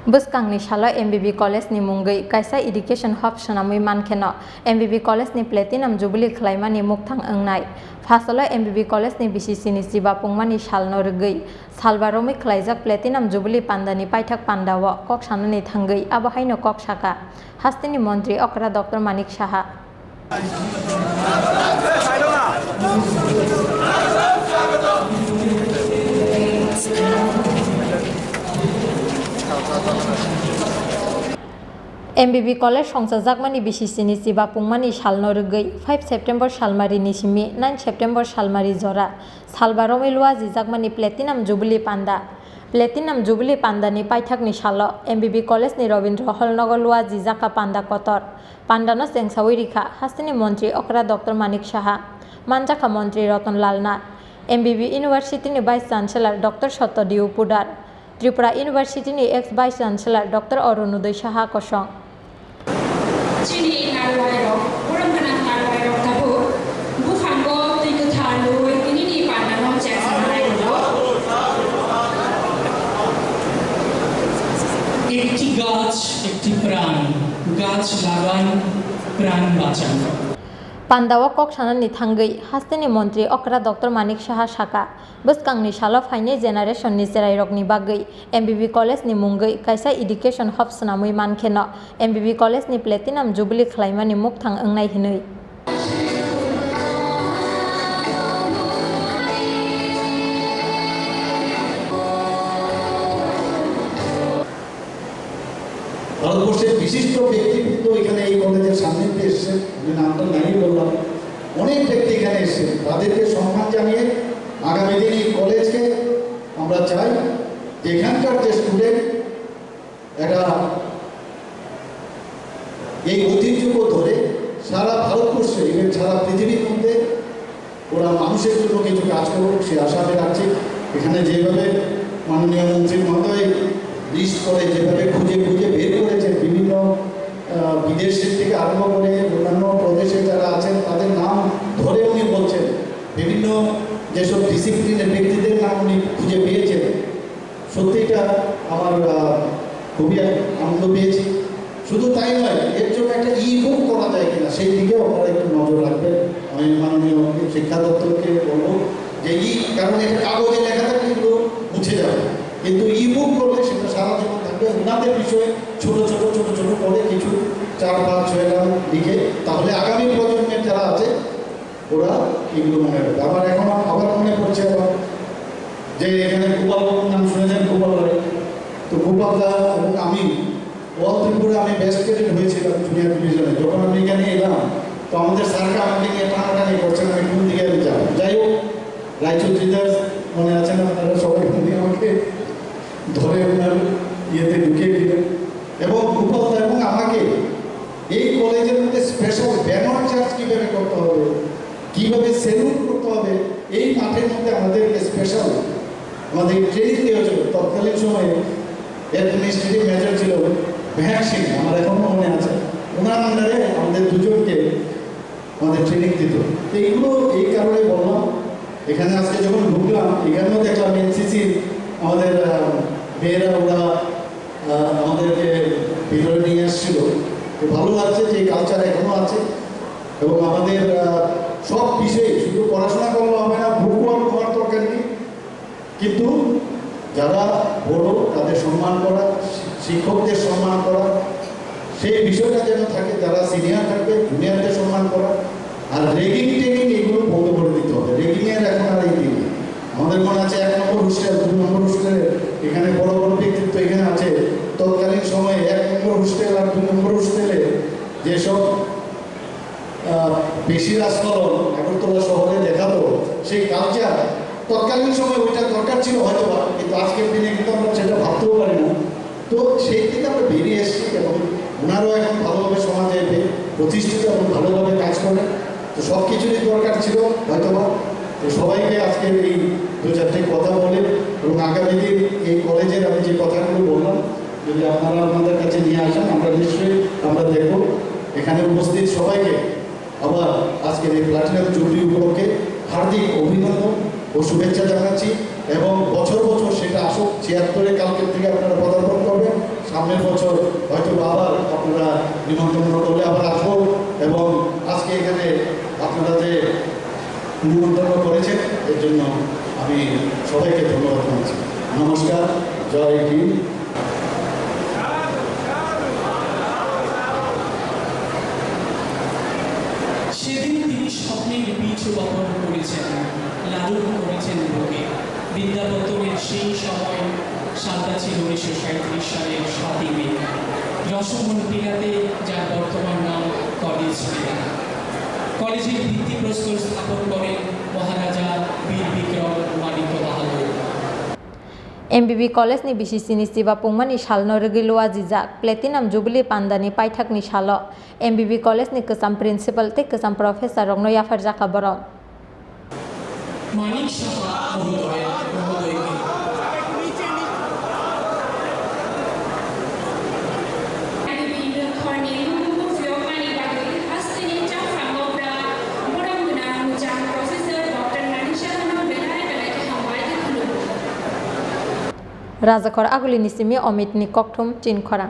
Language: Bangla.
Buskangni shala MBB College ni mungai kaisa education hub shanamui mankeno MBB College ni platinum jubilee khlaimani mukthang angnai phasalo MBB College ni BCC ni siba pungmani shalno rgei salbaromui khlaijak platinum jubilee pandani paithak pandawo kok sanani thangai abahaino kok saka hastini mantri okra Dr. Manik Saha MBB College Songsajakmani BCC ni siba pungmani salno rgei 5 September salmari ni simi 9 September salmari jora salbaromui lua jijakmani platinum jubilee panda ni paithak ni salo MBB College ni Robindra Hall Nagar lua jijaka panda kotor pandano sengsawi rikha hastini mantri okra Dr. Manik Saha manjaka mantri Ratan Lal Nath MBB University ni Vice Chancellor Dr. Satydev Pudar Tripura University ni ex Vice Chancellor Dr. Arunodai Saha kosong Chini narwairo, kurang kena narwairo tabu, bukan go tiga talu, ini ni pandang objek narwairo. একটি গাছ একটি প্রাণ গাছ লাগান প্রাণ বাঁচান Pandawa kok sanani thangai hastini mantri okra Dr. Manik Saha saka buskangni salo phaine generation ni serai rokni bagai MBB College ni mungai kaisa education hub sanamui mankeno MBB College ni platinum jubilee khlaimani mukthang angnai hinui ভারতবর্ষের বিশিষ্ট ব্যক্তিত্ব এখানে এই কলেজের সামনে এসেছেন যে নামটা নাই বললাম অনেক ব্যক্তি এখানে এসেছেন তাদেরকে সম্মান জানিয়ে আগামী দিন এই কলেজকে আমরা চাই যে এখানকার যে স্টুডেন্ট একটা এই ঐতিহ্যকে ধরে সারা ভারতবর্ষে এবং সারা পৃথিবীর মধ্যে ওরা মানুষের জন্য কিছু কাজ করুক সে আশা আমি রাখছি এখানে যেভাবে মাননীয় মন্ত্রী মহোদয় লিস্ট করে যেভাবে খুঁজে খুঁজে বের করেছেন বিভিন্ন বিদেশের থেকে আরম্ভ করে অন্যান্য প্রদেশে যারা আছেন তাদের নাম ধরে উনি বলছেন বিভিন্ন যেসব ডিসিপ্লিনের ব্যক্তিদের নাম উনি খুঁজে পেয়েছেন সত্যিটা আমার খুবই আনন্দ পেয়েছি শুধু তাই নয় এর জন্য একটা বুক করা যায় কিনা সেই দিকেও আপনারা একটু নজর রাখবেন আমি মাননীয় শিক্ষা দপ্তরকে বলবো যে কারণ এটা কাগজে লেখা থাকলে এগুলো মুছে যাবে কিন্তু বুক করলে সেটা সারা জীবন থাকবে ওনাদের বিষয়ে ছোট ছোট করে কিছু 4-5-6 নাম লিখে তাহলে আগামী প্রজন্মের যারা আছে ওরা এগুলো মনে রাখবে আবার এখন আবার মনে পড়ছে আবার যে এখানে গোপালবাবুর নাম শুনেছেন গোপাল রায় তো গোপালদা এবং আমি অল ত্রিপুরা আমি বেস্ট ক্যাডেট হয়েছিলাম জুনিয়র ডিভিশনে যখন আমি এখানে এলাম তো আমাদের স্যারকে আমাকে নিয়ে টানাটানি করছেন আমি কোন দিকে আমি যাবো যাই হোক রায়চৌধুরীদার মনে আছেন আপনারা সবাই আমাকে ধরে ওনার ইয়েতে ঢুকিয়ে দিলেন এবং গোপালদা এবং আমাকে এই কলেজের মধ্যে স্পেশাল ব্যানার চার্জ কীভাবে করতে হবে কীভাবে সেলুট করতে হবে এই মাঠের মধ্যে আমাদেরকে স্পেশাল আমাদের ট্রেনিং দেওয়া হয়েছিল তৎকালীন সময়ে অ্যাডমিনিস্ট্রেটিভ মেজর ছিল ভ্যাক সিং আমার এখনও মনে আছে ওনার আন্ডারে আমাদের দুজনকে আমাদের ট্রেনিং দিত তো এইগুলো এই কারণে বললাম এখানে আজকে যখন ঢুকলাম এখানেও দেখলাম এনসিসি আমাদের মেয়েরা ওরা আমাদেরকে ভিতরে নিয়ে এসেছিল তো ভালো লাগছে যে কালচার এখনও আছে এবং আমাদের সব বিষয়ে শুধু পড়াশোনা করলে হবে না ভূগোল হওয়ার দরকার নেই কিন্তু যারা বড় তাদের সম্মান করা শিক্ষকদের সম্মান করা সেই বিষয়টা যেন থাকে যারা সিনিয়র থাকবে জুনিয়রদের সম্মান করা আর রেগিং টেগিং এগুলো বন্ধ করে দিতে হবে রেগিংয়ের এখন আর এই দিন আমাদের মনে আছে 1 নম্বর হোস্টেল 2 নম্বর হোস্টেলে এখানে বড় বড় ব্যক্তিত্ব এখানে আছে তৎকালীন সময়ে 1 নম্বর হোস্টেল আর 2 নম্বর হোস্টেলে যেসব বেশি আস্ফলন আগরতলা শহরে দেখাতো সেই কালচার তৎকালীন সময় ওইটা দরকার ছিল হয়তো কিন্তু আজকের দিনে কিন্তু আমরা সেটা ভাবতেও পারি না তো সেই থেকে আমরা বেরিয়ে এসেছি এবং ওনারাও এখন ভালোভাবে সমাজে প্রতিষ্ঠিত এবং ভালোভাবে কাজ করে তো সব কিছুরই দরকার ছিল হয়তোবা তো সবাইকে আজকের এই 2-4টি কথা বলে এবং আগামী দিন এই কলেজের আমি যে কথাগুলো বললাম যদি আপনারা আপনাদের কাছে নিয়ে আসেন আমরা নিশ্চয়ই আমরা দেখব এখানে উপস্থিত সবাইকে আবার আজকের এই প্লাটিনাম জুবলি উপলক্ষে হার্দিক অভিনন্দন ও শুভেচ্ছা জানাচ্ছি এবং বছর বছর সেটা আসুক 76-এ কালকের থেকে আপনারা পদার্পণ করবেন সামনের বছর হয়তো আবার আপনারা নিমন্ত্রণ করলে আবার আসবো। এবং আজকে এখানে আপনারা যে নিমন্ত্রণ করেছেন এর জন্য আমি সবাইকে ধন্যবাদ জানাচ্ছি। নমস্কার, জয় হিন্দ। সেদিন তিনি স্বপ্নের বীজ বপন করেছেন, লালন করেছেন বুকে। বিদ্যাপত্তনের সেই সময় সালটা ছিল 1937 সালের 7ই মে। যশোমন টিলাতে যার বর্তমান নাম কলেজ টিলা। কলেজের ভিত্তিপ্রস্তর স্থাপন করেন মহারাজা বীর বিক্রম মানিক্য বাহাদুর। MBB College ni bisi sini siba pungmani shalno regilua jijak platinum jubilee pandani paithak ni shalo MBB College ni kesam principal te kesam professor rongno yafar jaka borong Manik Saha মহোদয়কে Rajakor aguli nisimi omit ni kokthum chin khora